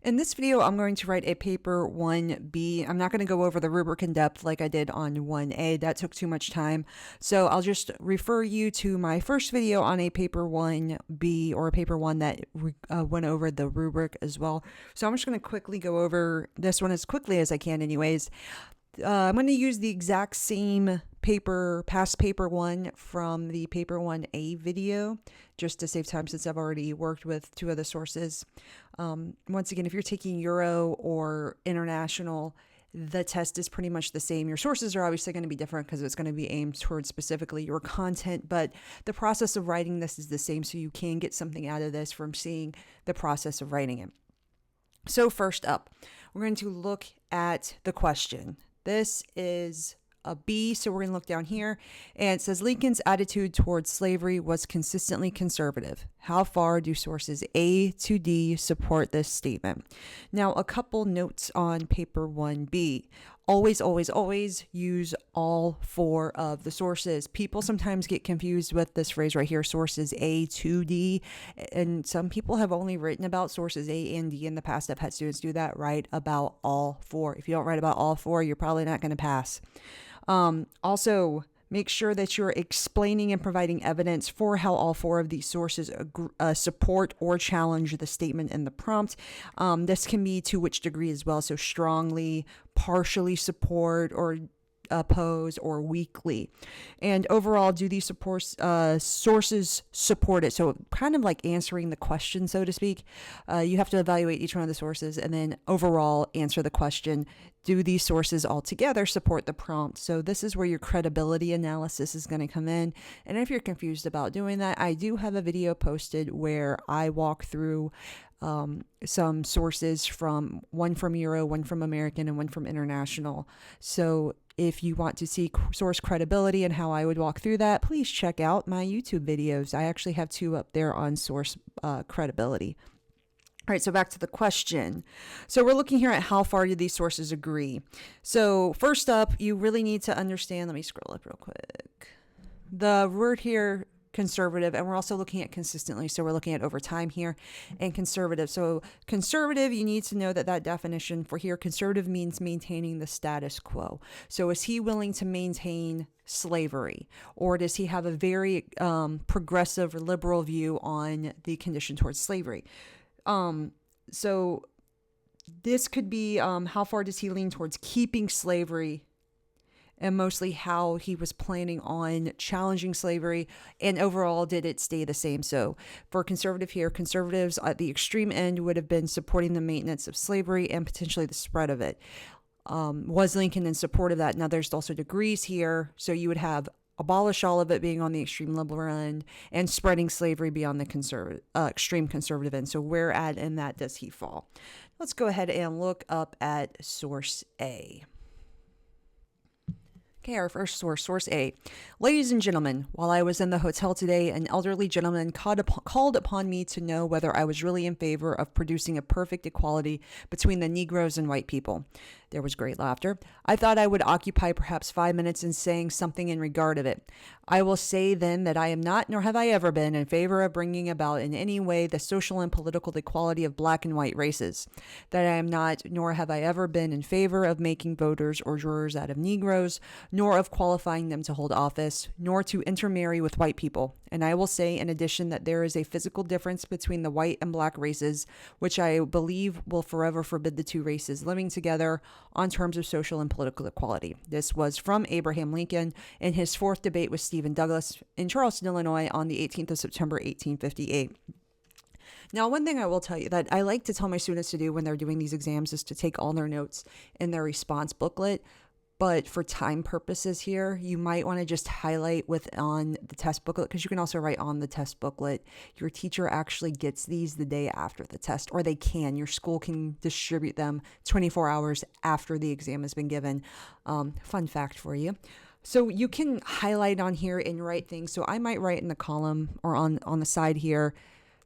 In this video, I'm going to write a paper 1B. I'm not going to go over the rubric in depth like I did on 1A. That took too much time. So I'll just refer you to my first video on a paper 1B or a paper 1 that went over the rubric as well. So I'm just going to quickly go over this one as quickly as I can anyways. I'm going to use the exact same paper, past paper 1 from the paper 1A video, just to save time since I've already worked with two other sources. Once again, if you're taking Euro or International, the test is pretty much the same. Your sources are obviously going to be different because it's going to be aimed towards specifically your content, but the process of writing this is the same, so you can get something out of this from seeing the process of writing it. So first up, we're going to look at the question. This is a B, so we're going to look down here, and it says Lincoln's attitude towards slavery was consistently conservative. How far do sources A to D support this statement? Now, a couple notes on paper 1B. Always, always, always use all four of the sources. People sometimes get confused with this phrase right here, sources A to D, and some people have only written about sources A and D in the past. I've had students do that. Write about all four. If you don't write about all four, you're probably not going to pass. Also, make sure that you're explaining and providing evidence for how all four of these sources support or challenge the statement in the prompt. This can be to which degree as well. So strongly, partially support, or oppose, or weakly. And overall, do these sources support it? So kind of like answering the question, so to speak. You have to evaluate each one of the sources and then overall answer the question. Do these sources altogether support the prompt? So this is where your credibility analysis is going to come in. And if you're confused about doing that, I do have a video posted where I walk through some sources, from one from Euro, one from American, and one from International. So if you want to see source credibility and how I would walk through that, please check out my YouTube videos. I actually have two up there on source credibility. All right, so back to the question. So we're looking here at how far do these sources agree. So first up, you really need to understand, let me scroll up real quick. The word here, conservative, and we're also looking at consistently. So we're looking at over time here, and conservative. So conservative, you need to know that definition for here, conservative means maintaining the status quo. So is he willing to maintain slavery, or does he have a very progressive or liberal view on the condition towards slavery? So this could be how far does he lean towards keeping slavery, and mostly how he was planning on challenging slavery, and overall, did it stay the same? So for conservative here, conservatives at the extreme end would have been supporting the maintenance of slavery and potentially the spread of it. Was Lincoln in support of that? Now there's also degrees here. So you would have abolish all of it being on the extreme liberal end, and spreading slavery beyond the extreme conservative end. So where at in that does he fall? Let's go ahead and look up at source A. Okay, our first source, source A. Ladies and gentlemen, while I was in the hotel today, an elderly gentleman called upon me to know whether I was really in favor of producing a perfect equality between the Negroes and white people. There was great laughter. I thought I would occupy perhaps 5 minutes in saying something in regard of it. I will say then that I am not, nor have I ever been, in favor of bringing about in any way the social and political equality of black and white races. That I am not, nor have I ever been, in favor of making voters or jurors out of Negroes, nor of qualifying them to hold office, nor to intermarry with white people. And I will say, in addition, that there is a physical difference between the white and black races, which I believe will forever forbid the two races living together on terms of social and political equality. This was from Abraham Lincoln in his fourth debate with Stephen Douglas in Charleston, Illinois on the 18th of September, 1858. Now, one thing I will tell you that I like to tell my students to do when they're doing these exams is to take all their notes in their response booklet. But for time purposes here, you might want to just highlight on the test booklet, because you can also write on the test booklet. Your teacher actually gets these the day after the test, or they can. Your school can distribute them 24 hours after the exam has been given. Fun fact for you. So you can highlight on here and write things. So I might write in the column or on the side here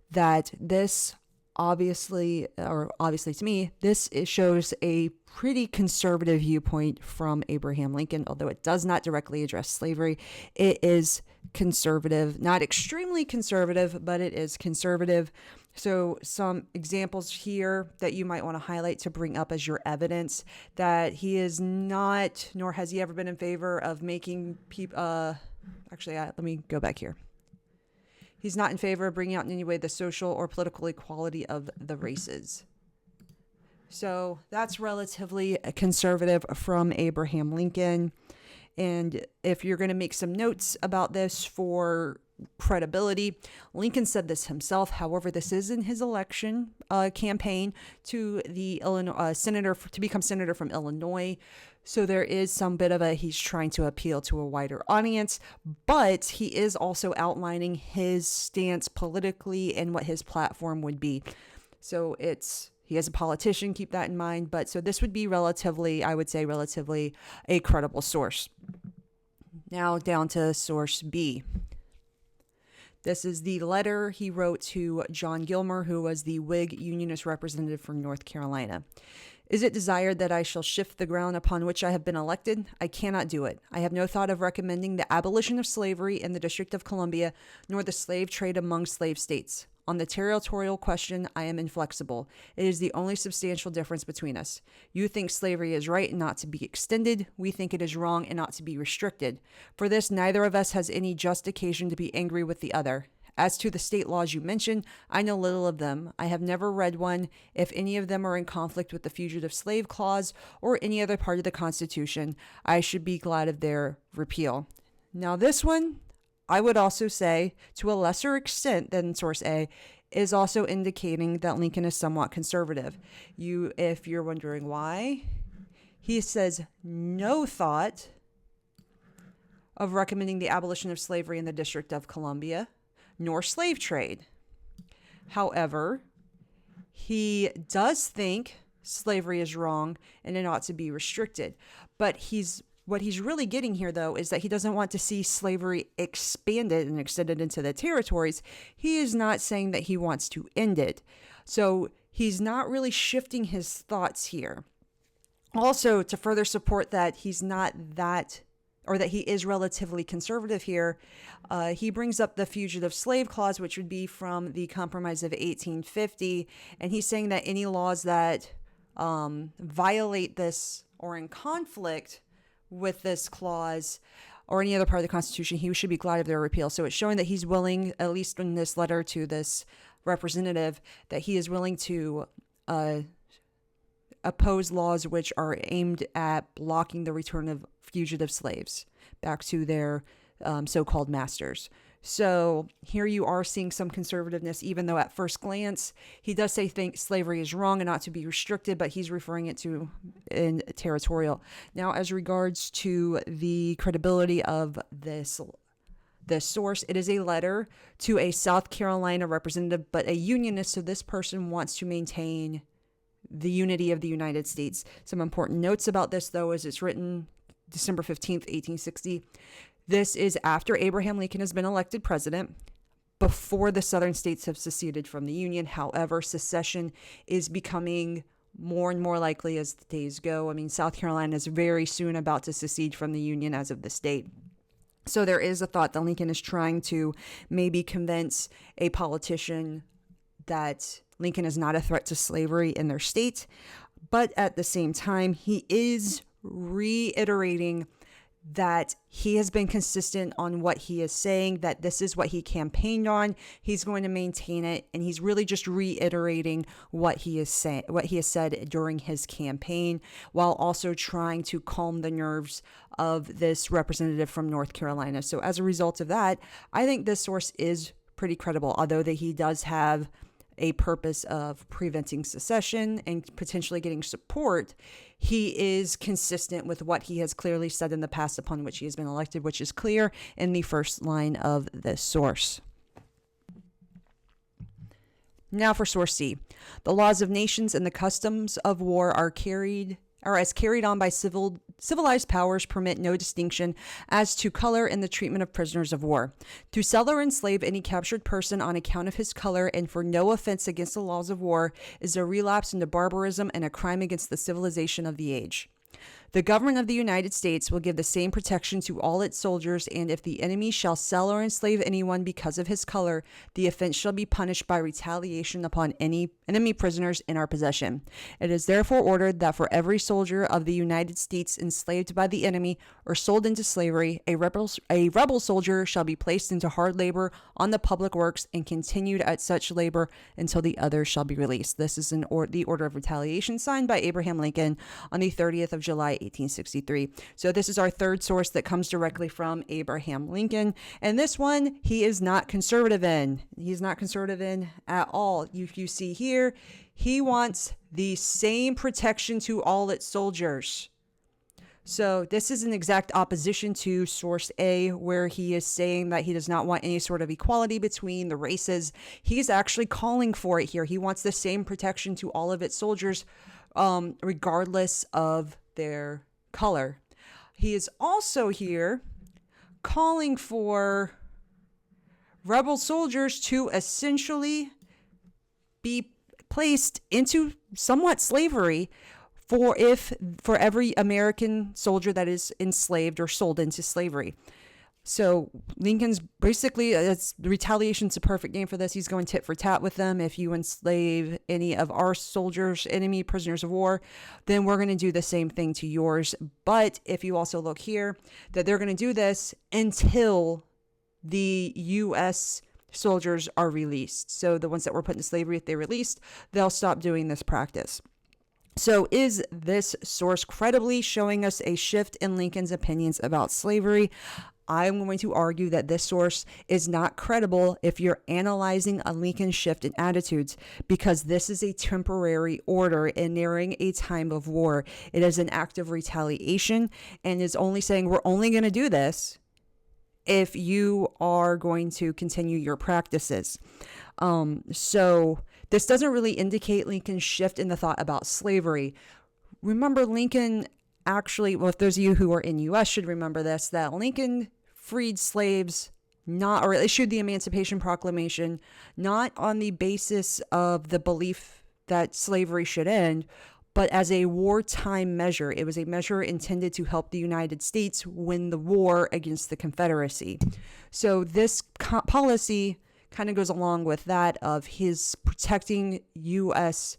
that this obviously to me, it shows a pretty conservative viewpoint from Abraham Lincoln, although it does not directly address slavery. It is conservative, not extremely conservative, but it is conservative. So some examples here that you might want to highlight to bring up as your evidence that he is not, nor has he ever been in favor of making people, let me go back here. He's not in favor of bringing out in any way the social or political equality of the races. So that's relatively conservative from Abraham Lincoln. And if you're going to make some notes about this for credibility, Lincoln said this himself. However, this is in his election campaign to the Illinois senator to become senator from Illinois. So there is some bit of he's trying to appeal to a wider audience, but he is also outlining his stance politically and what his platform would be. So he is a politician, keep that in mind. But so this would be relatively a credible source. Now down to source B. This is the letter he wrote to John Gilmer, who was the Whig Unionist representative from North Carolina. Is it desired that I shall shift the ground upon which I have been elected? I cannot do it. I have no thought of recommending the abolition of slavery in the District of Columbia, nor the slave trade among slave states. On the territorial question, I am inflexible. It is the only substantial difference between us. You think slavery is right and not to be extended. We think it is wrong and not to be restricted. For this, neither of us has any just occasion to be angry with the other. As to the state laws you mention, I know little of them. I have never read one. If any of them are in conflict with the Fugitive Slave Clause or any other part of the Constitution, I should be glad of their repeal. Now this one, I would also say, to a lesser extent than source A, is also indicating that Lincoln is somewhat conservative. If you're wondering why, he says no thought of recommending the abolition of slavery in the District of Columbia, nor slave trade. However, he does think slavery is wrong and it ought to be restricted. But what he's really getting here, though, is that he doesn't want to see slavery expanded and extended into the territories. He is not saying that he wants to end it. So he's not really shifting his thoughts here. Also, to further support that he's not that, or that he is relatively conservative here, he brings up the Fugitive Slave Clause, which would be from the Compromise of 1850. And he's saying that any laws that violate this or in conflict with this clause or any other part of the Constitution, he should be glad of their repeal. So it's showing that he's willing, at least in this letter to this representative, that he is willing to oppose laws which are aimed at blocking the return of fugitive slaves back to their so-called masters. So here you are seeing some conservativeness, even though at first glance, he does think slavery is wrong and not to be restricted, but he's referring it to in territorial. Now, as regards to the credibility of this source, it is a letter to a South Carolina representative, but a unionist. So this person wants to maintain the unity of the United States. Some important notes about this, though, is it's written December 15th, 1860. This is after Abraham Lincoln has been elected president, before the southern states have seceded from the Union. However, secession is becoming more and more likely as the days go. I mean, South Carolina is very soon about to secede from the Union as of this date. So there is a thought that Lincoln is trying to maybe convince a politician that Lincoln is not a threat to slavery in their state. But at the same time, he is reiterating that he has been consistent on what he is saying, that this is what he campaigned on. He's going to maintain it, and he's really just reiterating what he has said during his campaign, while also trying to calm the nerves of this representative from North Carolina. So as a result of that, I think this source is pretty credible, although that he does have a purpose of preventing secession and potentially getting support. He is consistent with what he has clearly said in the past upon which he has been elected, which is clear in the first line of this source. Now for source C. The laws of nations and the customs of war are as carried on by civilized powers permit no distinction as to color in the treatment of prisoners of war. To sell or enslave any captured person on account of his color and for no offense against the laws of war is a relapse into barbarism and a crime against the civilization of the age. The government of the United States will give the same protection to all its soldiers, and if the enemy shall sell or enslave anyone because of his color, the offense shall be punished by retaliation upon any enemy prisoners in our possession. It is therefore ordered that for every soldier of the United States enslaved by the enemy or sold into slavery, a rebel soldier shall be placed into hard labor on the public works and continued at such labor until the other shall be released. This is the order of retaliation signed by Abraham Lincoln on the 30th of July, 1863. So this is our third source that comes directly from Abraham Lincoln. And this one, he is not conservative in. He's not conservative in at all. You see here, he wants the same protection to all its soldiers. So this is an exact opposition to source A, where he is saying that he does not want any sort of equality between the races. He's actually calling for it here. He wants the same protection to all of its soldiers, regardless of their color. He is also here calling for rebel soldiers to essentially be placed into somewhat slavery for every American soldier that is enslaved or sold into slavery. So Lincoln's basically, retaliation's a perfect name for this. He's going tit for tat with them. If you enslave any of our soldiers, enemy prisoners of war, then we're going to do the same thing to yours. But if you also look here, that they're going to do this until the U.S. soldiers are released. So the ones that were put into slavery, if they're released, they'll stop doing this practice. So is this source credibly showing us a shift in Lincoln's opinions about slavery? I'm going to argue that this source is not credible if you're analyzing a Lincoln shift in attitudes, because this is a temporary order and nearing a time of war. It is an act of retaliation and is only saying we're only going to do this if you are going to continue your practices. So this doesn't really indicate Lincoln's shift in the thought about slavery. Remember, Lincoln actually, well, if those of you who are in U.S. should remember this, that Lincoln freed slaves or issued the Emancipation Proclamation not on the basis of the belief that slavery should end, but as a wartime measure. It was a measure intended to help the United States win the war against the Confederacy. So this policy kind of goes along with that of his protecting U.S.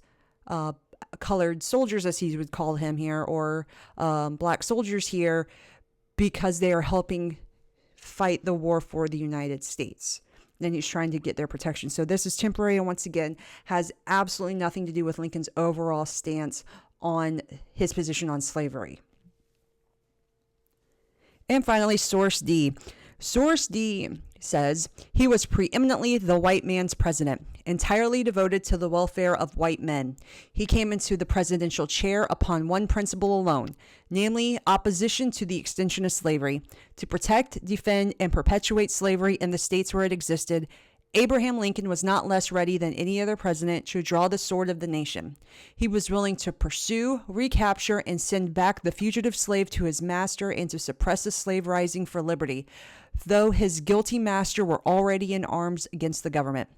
Colored soldiers, as he would call him here, or black soldiers here, because they are helping fight the war for the United States. Then he's trying to get their protection. So this is temporary, and once again, has absolutely nothing to do with Lincoln's overall stance on his position on slavery. And finally, source D. Source D says he was preeminently the white man's president, entirely devoted to the welfare of white men. He came into the presidential chair upon one principle alone, namely opposition to the extension of slavery. To protect, defend, and perpetuate slavery in the states where it existed, Abraham Lincoln was not less ready than any other president to draw the sword of the nation. He was willing to pursue, recapture, and send back the fugitive slave to his master and to suppress the slave rising for liberty, though his guilty master were already in arms against the government.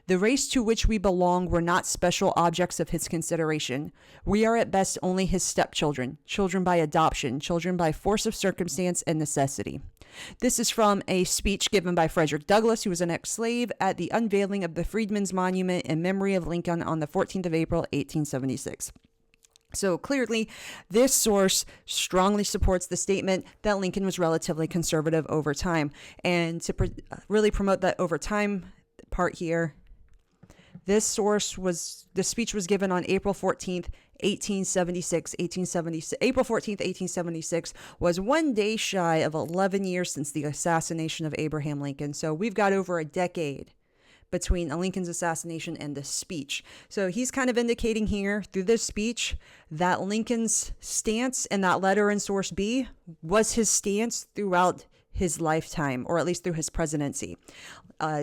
The race to which we belong were not special objects of his consideration. We are at best only his stepchildren, children by adoption, children by force of circumstance and necessity. This is from a speech given by Frederick Douglass, who was an ex-slave, at the unveiling of the Freedmen's Monument in memory of Lincoln on the 14th of April, 1876. So clearly, this source strongly supports the statement that Lincoln was relatively conservative over time. And to really promote that over time part here, the speech was given on April 14th, 1876. April 14th, 1876 was one day shy of 11 years since the assassination of Abraham Lincoln. So we've got over a decade between Lincoln's assassination and the speech. So he's kind of indicating here through this speech that Lincoln's stance in that letter in source B was his stance throughout his lifetime, or at least through his presidency.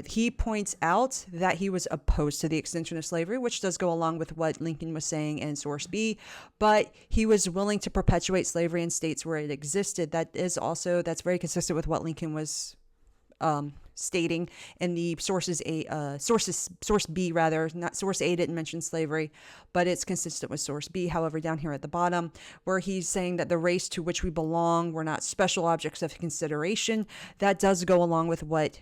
He points out that he was opposed to the extension of slavery, which does go along with what Lincoln was saying in source B, but he was willing to perpetuate slavery in states where it existed. That's very consistent with what Lincoln was stating, and the source B rather, not source A didn't mention slavery, but it's consistent with source B. However, down here at the bottom, where he's saying that the race to which we belong were not special objects of consideration, that does go along with what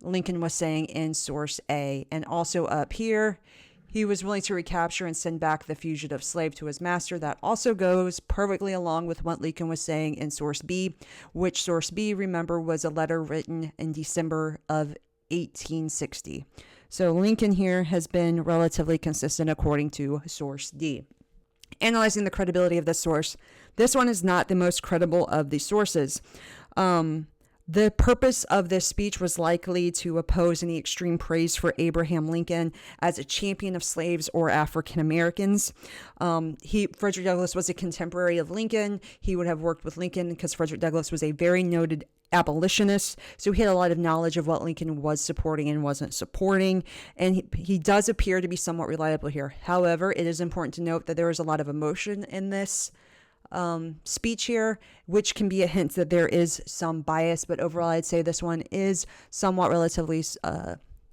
Lincoln was saying in source A. And also up here, he was willing to recapture and send back the fugitive slave to his master. That also goes perfectly along with what Lincoln was saying in source B, which source B, remember, was a letter written in December of 1860. So Lincoln here has been relatively consistent according to source D. Analyzing the credibility of this source, this one is not the most credible of the sources. The purpose of this speech was likely to oppose any extreme praise for Abraham Lincoln as a champion of slaves or African Americans. Frederick Douglass was a contemporary of Lincoln. He would have worked with Lincoln because Frederick Douglass was a very noted abolitionist, so he had a lot of knowledge of what Lincoln was supporting and wasn't supporting, and he does appear to be somewhat reliable here. However, it is important to note that there is a lot of emotion in this speech here, which can be a hint that there is some bias, but overall I'd say this one is somewhat relatively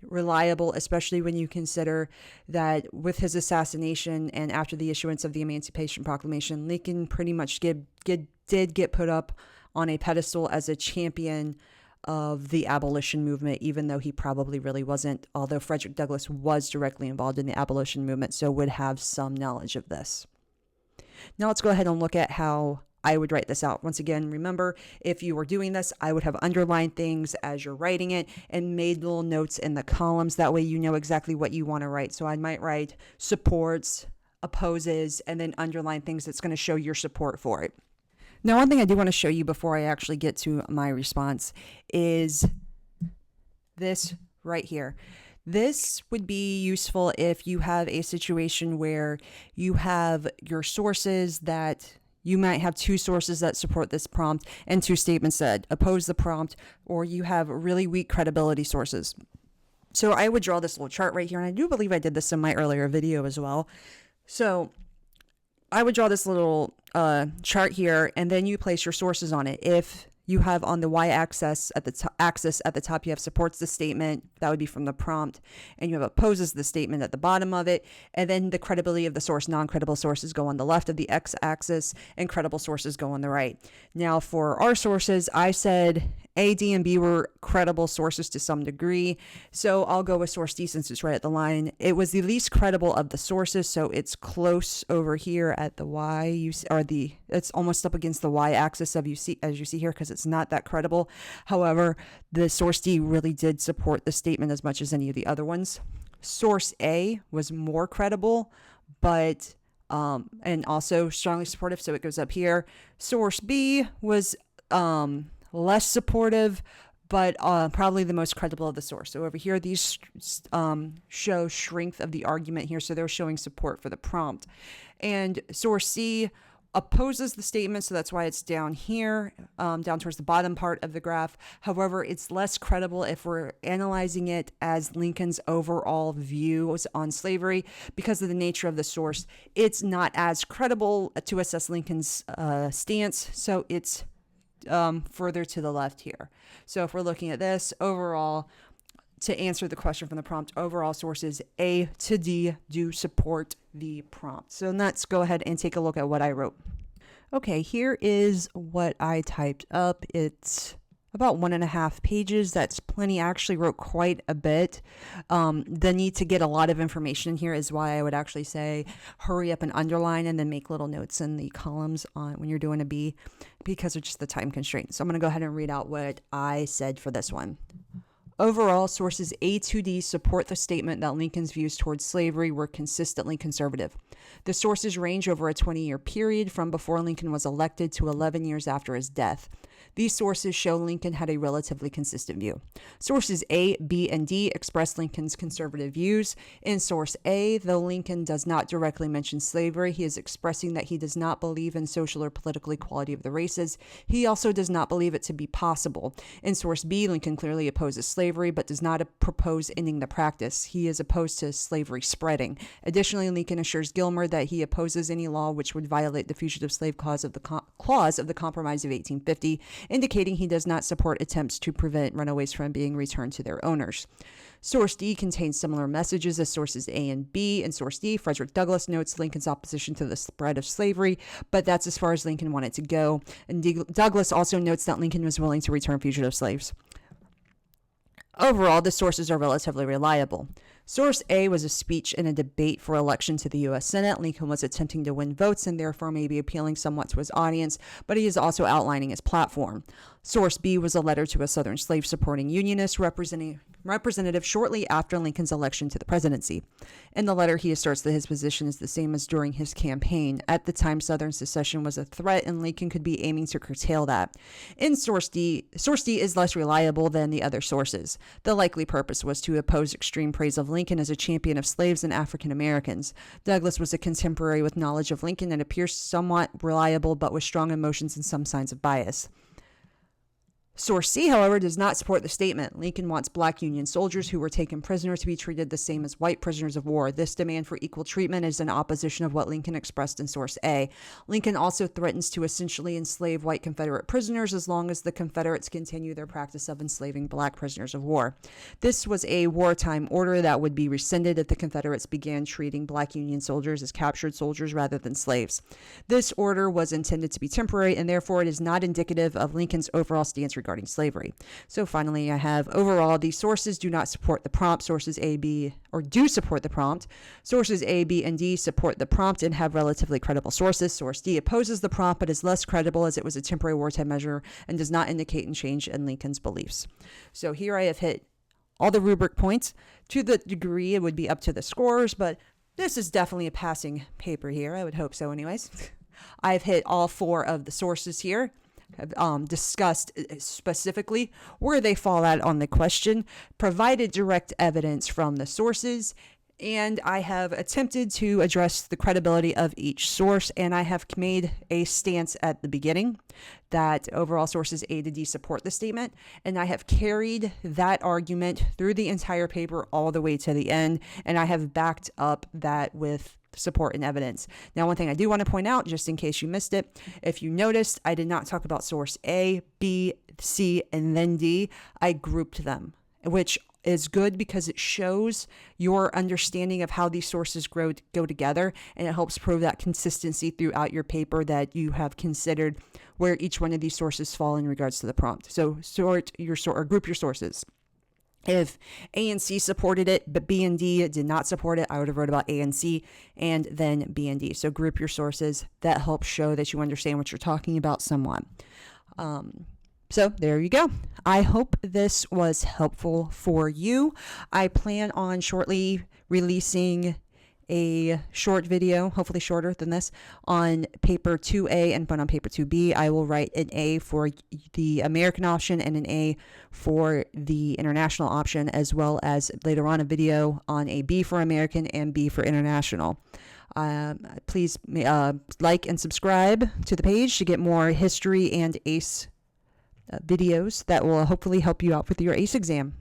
reliable, especially when you consider that with his assassination and after the issuance of the Emancipation Proclamation, Lincoln pretty much did get put up on a pedestal as a champion of the abolition movement, even though he probably really wasn't, although Frederick Douglass was directly involved in the abolition movement, so would have some knowledge of this. Now let's go ahead and look at how I would write this out. Once again, remember, if you were doing this, I would have underlined things as you're writing it and made little notes in the columns. That way you know exactly what you want to write. So I might write supports, opposes, and then underline things that's going to show your support for it. Now, one thing I do want to show you before I actually get to my response is this right here. This would be useful if you have a situation where you have your sources that you might have two sources that support this prompt and two statements that oppose the prompt, or you have really weak credibility sources. So I would draw this little chart right here, and I do believe I did this in my earlier video as well. So I would draw this little chart here, and then you place your sources on it. If you have on the y-axis at the top, you have supports the statement. That would be from the prompt. And you have opposes the statement at the bottom of it. And then the credibility of the source, non-credible sources go on the left of the x-axis, and credible sources go on the right. Now, for our sources, I said A, D, and B were credible sources to some degree. So I'll go with source D since it's right at the line. It was the least credible of the sources, so it's close over here at the y, it's almost up against the y-axis as you see here, because it's not that credible. However, the source D really did support the statement as much as any of the other ones. Source A was more credible, but and also strongly supportive, so it goes up here. Source B was less supportive, but probably the most credible of the source. So over here, these show strength of the argument here, so they're showing support for the prompt. And source C opposes the statement, so that's why it's down here, down towards the bottom part of the graph. However, it's less credible if we're analyzing it as Lincoln's overall views on slavery because of the nature of the source. It's not as credible to assess Lincoln's stance, so it's further to the left here. So if we're looking at this overall, to answer the question from the prompt, overall sources A to D do support the prompt. So let's go ahead and take a look at what I wrote. Okay, here is what I typed up. It's about 1.5 pages. That's plenty. I actually wrote quite a bit. The need to get a lot of information here is why I would actually say hurry up and underline and then make little notes in the columns on when you're doing a B because of just the time constraint. So I'm going to go ahead and read out what I said for this one. Overall, sources A to D support the statement that Lincoln's views towards slavery were consistently conservative. The sources range over a 20-year period from before Lincoln was elected to 11 years after his death. These sources show Lincoln had a relatively consistent view. Sources A, B, and D express Lincoln's conservative views. In source A, though Lincoln does not directly mention slavery, he is expressing that he does not believe in social or political equality of the races. He also does not believe it to be possible. In source B, Lincoln clearly opposes slavery, but does not propose ending the practice. He is opposed to slavery spreading. Additionally, Lincoln assures Gilmer that he opposes any law which would violate the fugitive slave clause of the Compromise of 1850. indicating he does not support attempts to prevent runaways from being returned to their owners. Source D contains similar messages as sources A and B. In source D, Frederick Douglass notes Lincoln's opposition to the spread of slavery, but that's as far as Lincoln wanted to go. And Douglass also notes that Lincoln was willing to return fugitive slaves. Overall, the sources are relatively reliable. Source A was a speech in a debate for election to the U.S. Senate. Lincoln was attempting to win votes and therefore may be appealing somewhat to his audience, but he is also outlining his platform. Source B was a letter to a Southern slave-supporting Unionist representative shortly after Lincoln's election to the presidency. In the letter, he asserts that his position is the same as during his campaign. At the time, Southern secession was a threat, and Lincoln could be aiming to curtail that. In Source D is less reliable than the other sources. The likely purpose was to oppose extreme praise of Lincoln as a champion of slaves and African Americans. Douglass was a contemporary with knowledge of Lincoln and appears somewhat reliable, but with strong emotions and some signs of bias. Source C, however, does not support the statement. Lincoln wants black Union soldiers who were taken prisoner to be treated the same as white prisoners of war. This demand for equal treatment is in opposition of what Lincoln expressed in Source A. Lincoln also threatens to essentially enslave white Confederate prisoners as long as the Confederates continue their practice of enslaving black prisoners of war. This was a wartime order that would be rescinded if the Confederates began treating black Union soldiers as captured soldiers rather than slaves. This order was intended to be temporary, and therefore it is not indicative of Lincoln's overall stance regarding slavery. So finally, I have overall, these sources do not support the prompt. Sources A, B, or do support the prompt. Sources A, B, and D support the prompt and have relatively credible sources. Source D opposes the prompt but is less credible as it was a temporary wartime measure and does not indicate a change in Lincoln's beliefs. So here I have hit all the rubric points. To the degree it would be up to the scorers, but this is definitely a passing paper here. I would hope so anyways. I've hit all 4 of the sources here. Have discussed specifically where they fall out on the question, provided direct evidence from the sources, and I have attempted to address the credibility of each source, and I have made a stance at the beginning that overall sources A to D support the statement, and I have carried that argument through the entire paper all the way to the end, and I have backed up that with support and evidence. Now, one thing I do want to point out, just in case you missed it, if you noticed, I did not talk about source A, B, C, and then D. I grouped them, which is good because it shows your understanding of how these sources go together, and it helps prove that consistency throughout your paper that you have considered where each one of these sources fall in regards to the prompt. So group your sources. If A and C supported it, but B and D did not support it, I would have wrote about A and C and then B and D. So group your sources. That helps show that you understand what you're talking about somewhat. So there you go. I hope this was helpful for you. I plan on shortly releasing a short video, hopefully shorter than this, on paper 2A and put on paper 2B. I will write an A for the American option and an A for the international option, as well as later on a video on a B for American and B for international. Please like and subscribe to the page to get more history and ACE videos that will hopefully help you out with your ACE exam.